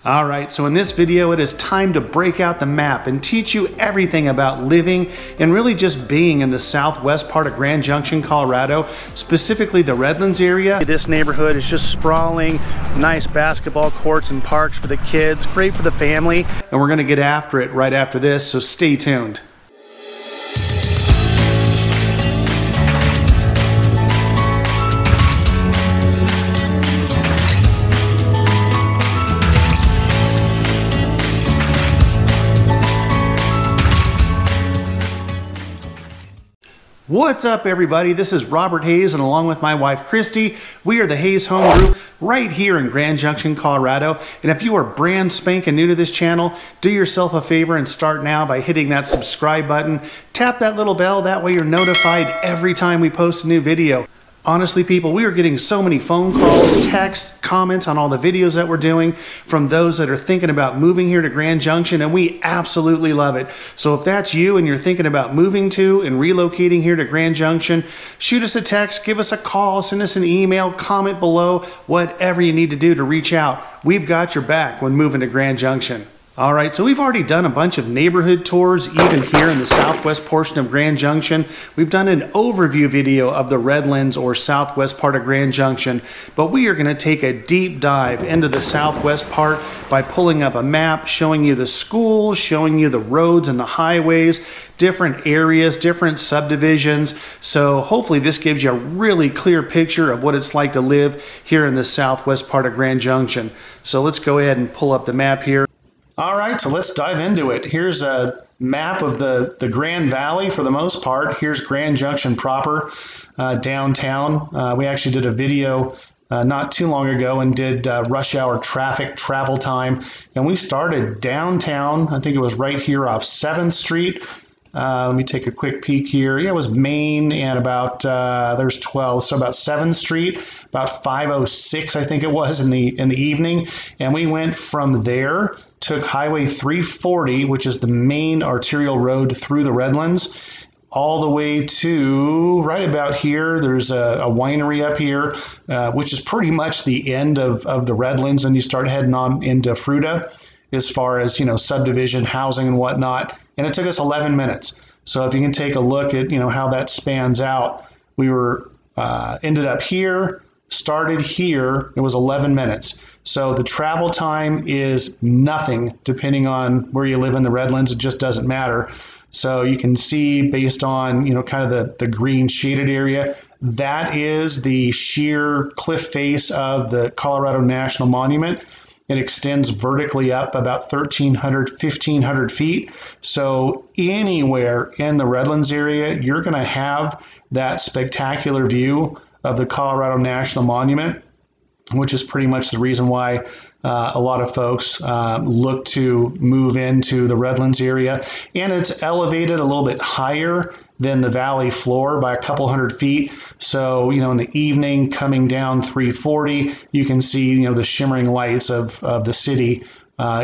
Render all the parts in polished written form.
Alright, so in this video it is time to break out the map and teach you everything about living and really just being in the southwest part of Grand Junction, Colorado, specifically the Redlands area. This neighborhood is just sprawling, nice basketball courts and parks for the kids, great for the family, and we're going to get after it right after this, so stay tuned. What's up, everybody? This is Robert Hayes, and along with my wife Christy, we are the Hayes Home Group right here in Grand Junction, Colorado. And if you are brand spanking new to this channel, do yourself a favor and start now by hitting that subscribe button. Tap that little bell, that way you're notified every time we post a new video. Honestly, people, we are getting so many phone calls, texts, comments on all the videos that we're doing from those that are thinking about moving here to Grand Junction, and we absolutely love it. So if that's you and you're thinking about moving to and relocating here to Grand Junction, shoot us a text, give us a call, send us an email, comment below, whatever you need to do to reach out. We've got your back when moving to Grand Junction. Alright, so we've already done a bunch of neighborhood tours, even here in the southwest portion of Grand Junction. We've done an overview video of the Redlands or southwest part of Grand Junction, but we are going to take a deep dive into the southwest part by pulling up a map, showing you the schools, showing you the roads and the highways, different areas, different subdivisions. So hopefully this gives you a really clear picture of what it's like to live here in the southwest part of Grand Junction. So let's go ahead and pull up the map here. All right, so let's dive into it. Here's a map of the Grand Valley for the most part. Here's Grand Junction proper, downtown. We actually did a video not too long ago and did rush hour traffic travel time. And we started downtown. I think it was right here off 7th Street. Let me take a quick peek here. Yeah, it was Main and about, there's 12, so about 7th Street, about 5:06 I think it was in the evening. And we went from there, took Highway 340, which is the main arterial road through the Redlands, all the way to right about here. There's a winery up here, which is pretty much the end of the Redlands, and you start heading on into Fruita as far as, you know, subdivision, housing and whatnot. And it took us 11 minutes. So if you can take a look at, you know, how that spans out, we were ended up here, started here, it was 11 minutes. So the travel time is nothing depending on where you live in the Redlands. It just doesn't matter. So you can see based on, you know, kind of the green shaded area, that is the sheer cliff face of the Colorado National Monument. It extends vertically up about 1,300, 1,500 feet. So anywhere in the Redlands area, you're going to have that spectacular view of the Colorado National Monument, which is pretty much the reason why a lot of folks look to move into the Redlands area. And it's elevated a little bit higher than the valley floor by a couple hundred feet. So, you know, in the evening coming down 340, you can see, you know, the shimmering lights of the city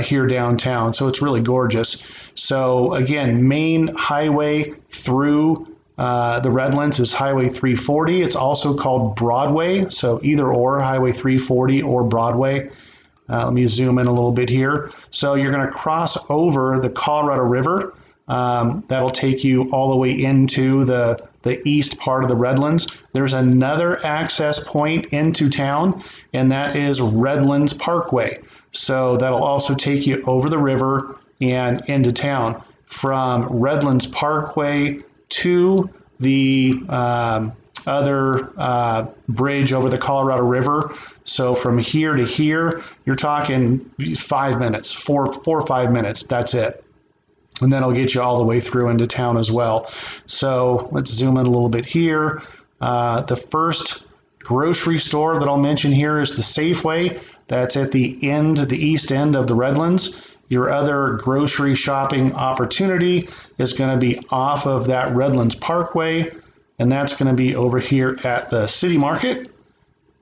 here downtown. So it's really gorgeous. So again, main highway through the Redlands is Highway 340. It's also called Broadway, so either or, Highway 340 or Broadway. Let me zoom in a little bit here. So you're going to cross over the Colorado River. That'll take you all the way into the east part of the Redlands. There's another access point into town, and that is Redlands Parkway. So that'll also take you over the river and into town. From Redlands Parkway to the other bridge over the Colorado River. So from here to here, you're talking 5 minutes, four or 5 minutes. That's it. And then it'll get you all the way through into town as well. So let's zoom in a little bit here. The first grocery store that I'll mention here is the Safeway. That's at the east end of the Redlands. Your other grocery shopping opportunity is going to be off of that Redlands Parkway, and that's going to be over here at the City Market,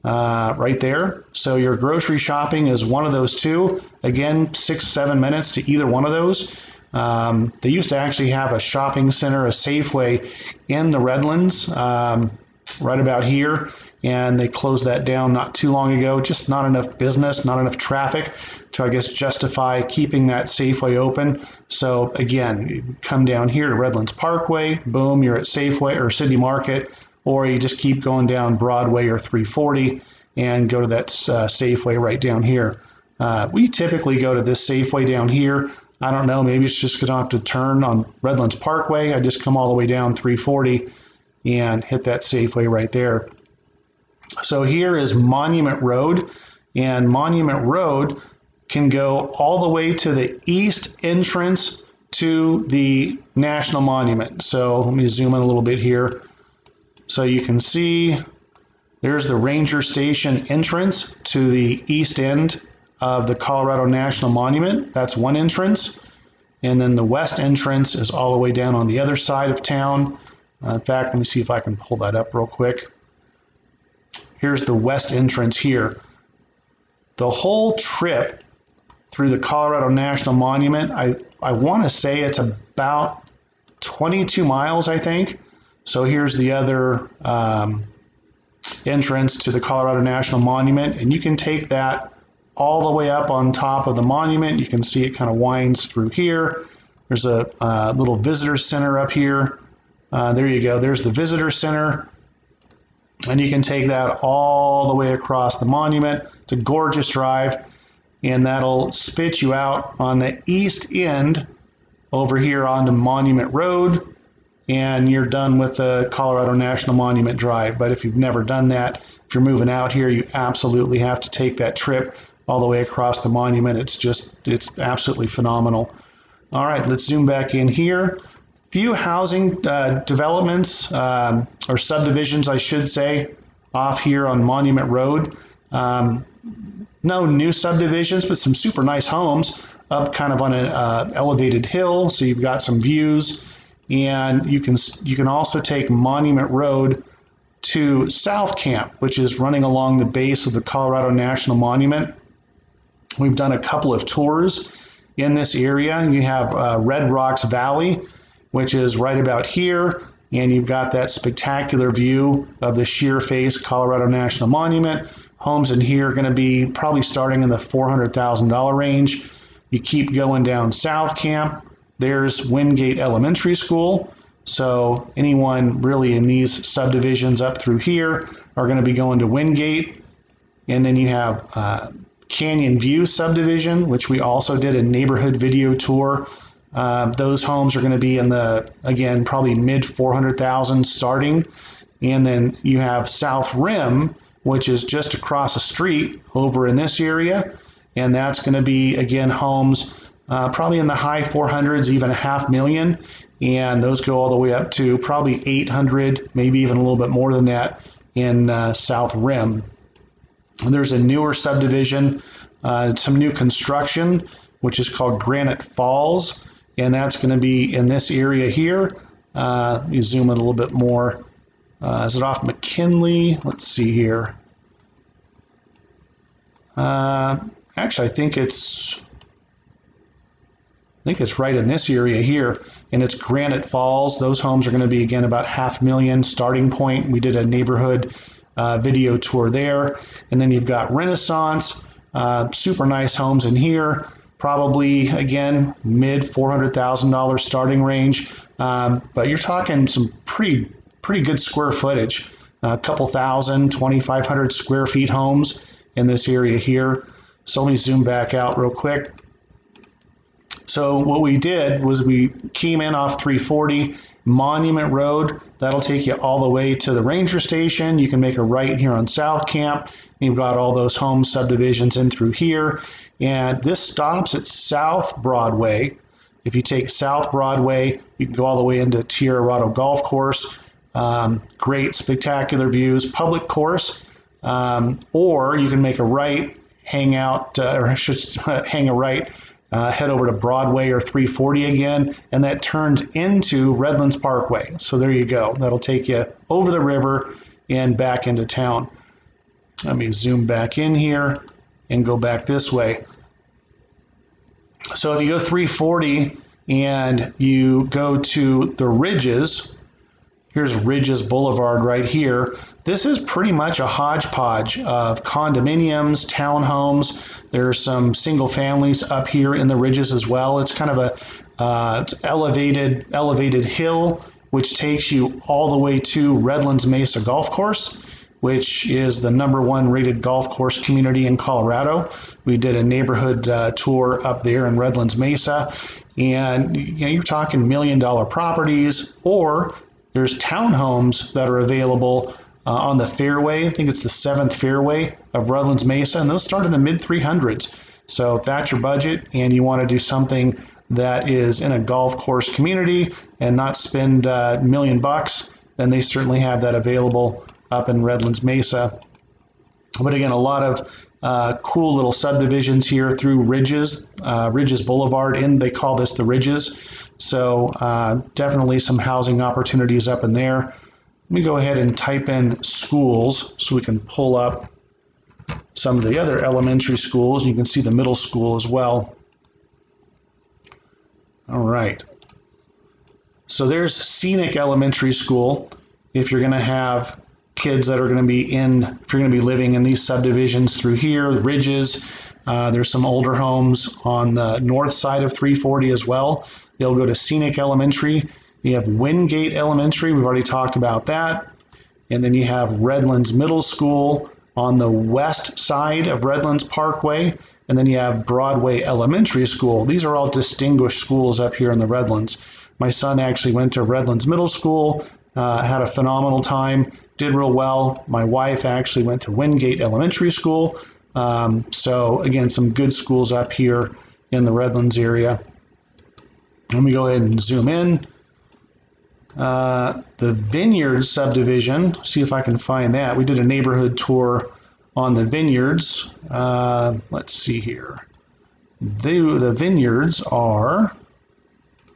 right there. So your grocery shopping is one of those two. Again, 6-7 minutes to either one of those. They used to actually have a shopping center, a Safeway in the Redlands, right about here. and they closed that down not too long ago. Just not enough business, not enough traffic to, I guess, justify keeping that Safeway open. So again, you come down here to Redlands Parkway, boom, you're at Safeway or City Market, or you just keep going down Broadway or 340 and go to that Safeway right down here. We typically go to this Safeway down here. I don't know, maybe it's just because I don't have to turn on Redlands Parkway. I just come all the way down 340 and hit that Safeway right there. So here is Monument Road, and Monument Road can go all the way to the east entrance to the National Monument. So let me zoom in a little bit here. So you can see there's the Ranger Station entrance to the east end of the Colorado National Monument. That's one entrance. And then the west entrance is all the way down on the other side of town. In fact, let me see if I can pull that up real quick. Here's the west entrance here. The whole trip through the Colorado National Monument, I want to say it's about 22 miles, I think. So here's the other entrance to the Colorado National Monument, and you can take that all the way up on top of the monument. You can see it kind of winds through here. There's a little visitor center up here. There you go. There's the visitor center. And you can take that all the way across the monument. It's a gorgeous drive, and that'll spit you out on the east end over here onto Monument Road, and you're done with the Colorado National Monument Drive. But if you've never done that, if you're moving out here, you absolutely have to take that trip all the way across the monument. It's absolutely phenomenal. All right, let's zoom back in here. Few housing developments or subdivisions, I should say, off here on Monument Road. No new subdivisions, but some super nice homes up kind of on an elevated hill, so you've got some views. And you can also take Monument Road to South Camp, which is running along the base of the Colorado National Monument. We've done a couple of tours in this area. You have Red Rocks Valley, which is right about here, and you've got that spectacular view of the sheer face Colorado National Monument. Homes in here are going to be probably starting in the $400,000 range. You keep going down South Camp, there's Wingate Elementary School. So anyone really in these subdivisions up through here are going to be going to Wingate. And then you have Canyon View subdivision, which we also did a neighborhood video tour. Those homes are going to be in the, again, probably mid 400,000 starting. And then you have South Rim, which is just across the street over in this area. And that's going to be, again, homes probably in the high 400s, even $500,000. And those go all the way up to probably 800, maybe even a little bit more than that in South Rim. And there's a newer subdivision, some new construction, which is called Granite Falls. And that's going to be in this area here. You zoom in a little bit more. Is it off McKinley? Let's see here. Actually, I think it's right in this area here, and it's Granite Falls. Those homes are going to be, again, about $500,000 starting point. We did a neighborhood video tour there. And then you've got Renaissance, super nice homes in here. Probably, again, mid $400,000 starting range, but you're talking some pretty good square footage, a couple thousand, 2,500 square feet homes in this area here. So let me zoom back out real quick. So what we did was we came in off 340 Monument Road. That'll take you all the way to the Ranger Station. You can make a right here on South Camp. You've got all those home subdivisions in through here. And this stops at South Broadway. If you take South Broadway, you can go all the way into Tierrado Golf Course. Great, spectacular views, public course. Or you can make a right, hang out, or I should hang a right, head over to Broadway or 340 again, and that turns into Redlands Parkway. So there you go. That'll take you over the river and back into town. Let me zoom back in here and go back this way. So if you go 340 and you go to the Ridges, Here's Ridges Boulevard right here. This is pretty much a hodgepodge of condominiums, townhomes. There's some single families up here in the Ridges as well. It's kind of a it's elevated hill, which takes you all the way to Redlands Mesa Golf Course, which is the #1 rated golf course community in Colorado. We did a neighborhood tour up there in Redlands Mesa, and you're talking $1 million properties, or there's townhomes that are available on the fairway. I think it's the 7th fairway of Redlands Mesa, and those start in the mid 300s. So if that's your budget and you want to do something that is in a golf course community and not spend $1 million, then they certainly have that available up in Redlands Mesa. But again, a lot of cool little subdivisions here through Ridges Boulevard, and they call this the Ridges. So definitely some housing opportunities up in there. Let me go ahead and type in schools so we can pull up some of the other elementary schools. You can see the middle school as well. All right. So there's Scenic Elementary School. If you're going to have kids that are going to be if you're going to be living in these subdivisions through here, the Ridges, there's some older homes on the north side of 340 as well. They'll go to Scenic Elementary. You have Wingate Elementary. We've already talked about that. And then you have Redlands Middle School on the west side of Redlands Parkway. And then you have Broadway Elementary School. These are all distinguished schools up here in the Redlands. My son actually went to Redlands Middle School, had a phenomenal time, did real well. My wife actually went to Wingate Elementary School. So again, some good schools up here in the Redlands area. Let me go ahead and zoom in. The Vineyards subdivision, see if I can find that. We did a neighborhood tour on the Vineyards. Let's see here. The Vineyards are,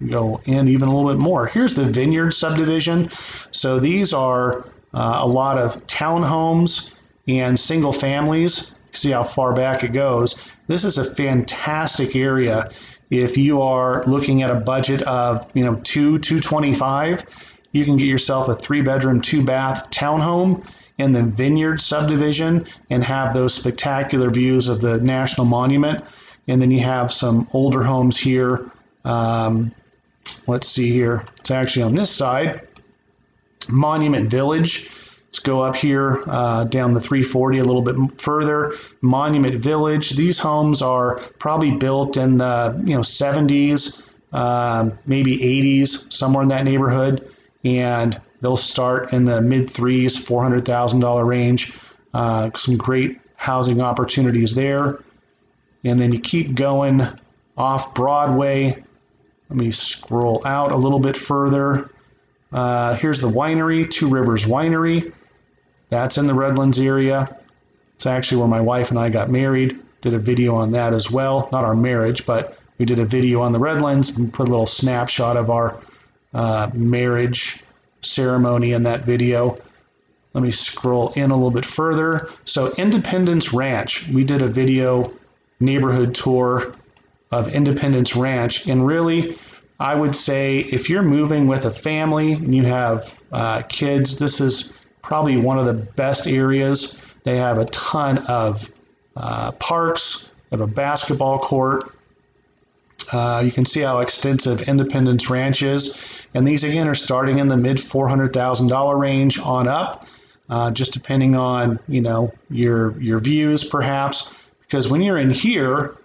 go in even a little bit more. Here's the Vineyards subdivision. So these are a lot of townhomes and single families. See how far back it goes. This is a fantastic area. If you are looking at a budget of $225, you can get yourself a 3-bedroom, 2-bath townhome in the Vineyard subdivision and have those spectacular views of the National Monument. And then you have some older homes here. Let's see here. It's actually on this side. Monument Village. Let's go up here down the 340 a little bit further. Monument Village. These homes are probably built in the 70s, maybe 80s, somewhere in that neighborhood, and they'll start in the mid threes, $400,000 range. Some great housing opportunities there. And then you keep going off Broadway. Let me scroll out a little bit further. Here's the Winery, Two Rivers Winery. That's in the Redlands area. It's actually where my wife and I got married. Did a video on that as well. Not our marriage, but we did a video on the Redlands and put a little snapshot of our marriage ceremony in that video. Let me scroll in a little bit further. So Independence Ranch, we did a video neighborhood tour of Independence Ranch, and really I would say if you're moving with a family and you have kids, this is probably one of the best areas. They have a ton of parks, they have a basketball court. You can see how extensive Independence Ranch is, and these again are starting in the mid $400,000 range on up, just depending on your views perhaps, because when you're in here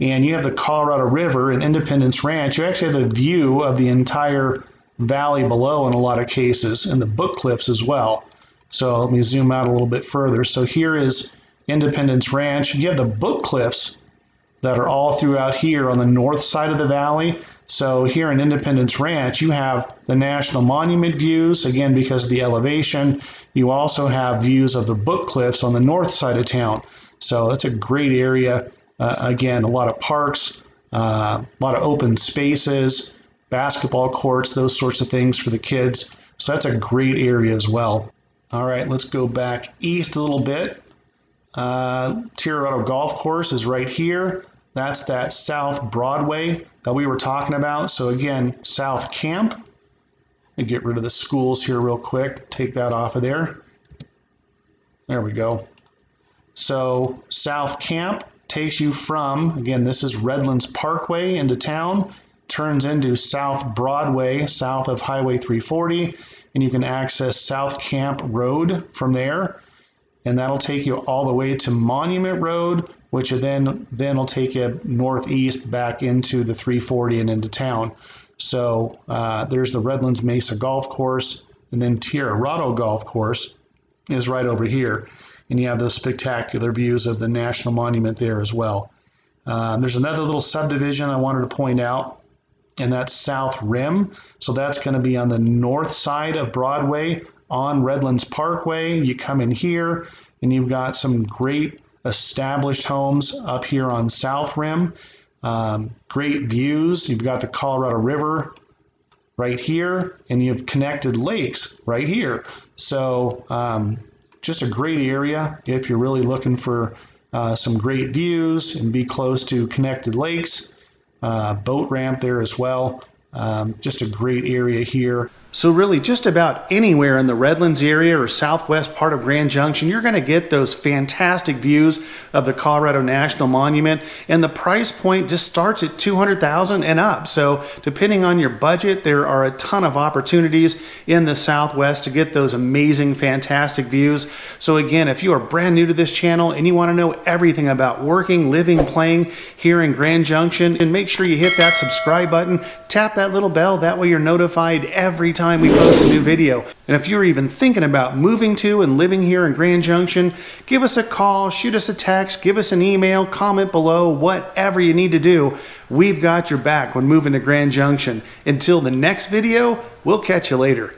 and you have the Colorado River and Independence Ranch, you actually have a view of the entire valley below in a lot of cases, and the Book Cliffs as well. So let me zoom out a little bit further. So here is Independence Ranch. You have the Book Cliffs that are all throughout here on the north side of the valley. So here in Independence Ranch, you have the National Monument views, again, because of the elevation. You also have views of the Book Cliffs on the north side of town. So it's a great area. Again, a lot of parks, a lot of open spaces, basketball courts, those sorts of things for the kids. So that's a great area as well. All right, let's go back east a little bit. Colorado Golf Course is right here. That's that South Broadway that we were talking about. So again, South Camp And get rid of the schools here real quick. Take that off of there. There we go. So South Camp takes you from, again, this is Redlands Parkway into town, turns into South Broadway, south of Highway 340, and you can access South Camp Road from there, and that'll take you all the way to Monument Road, which then will take you northeast back into the 340 and into town. So there's the Redlands Mesa Golf Course, and then Colorado Golf Course is right over here. And you have those spectacular views of the National Monument there as well. There's another little subdivision I wanted to point out, and that's South Rim. So that's going to be on the north side of Broadway on Redlands Parkway. You come in here, and you've got some great established homes up here on South Rim. Great views. You've got the Colorado River right here, and you have connected lakes right here. So just a great area if you're really looking for some great views and be close to connected lakes. Boat ramp there as well. Just a great area here. So really just about anywhere in the Redlands area or southwest part of Grand Junction, you're going to get those fantastic views of the Colorado National Monument, and the price point just starts at $200,000 and up. So depending on your budget, there are a ton of opportunities in the Southwest to get those amazing, fantastic views. So again, if you are brand new to this channel and you want to know everything about working, living, playing here in Grand Junction, and make sure you hit that subscribe button, tap that little bell, that way you're notified every time we post a new video. And if you're even thinking about moving to and living here in Grand Junction, give us a call, shoot us a text, give us an email, comment below, whatever you need to do. We've got your back when moving to Grand Junction. Until the next video, we'll catch you later.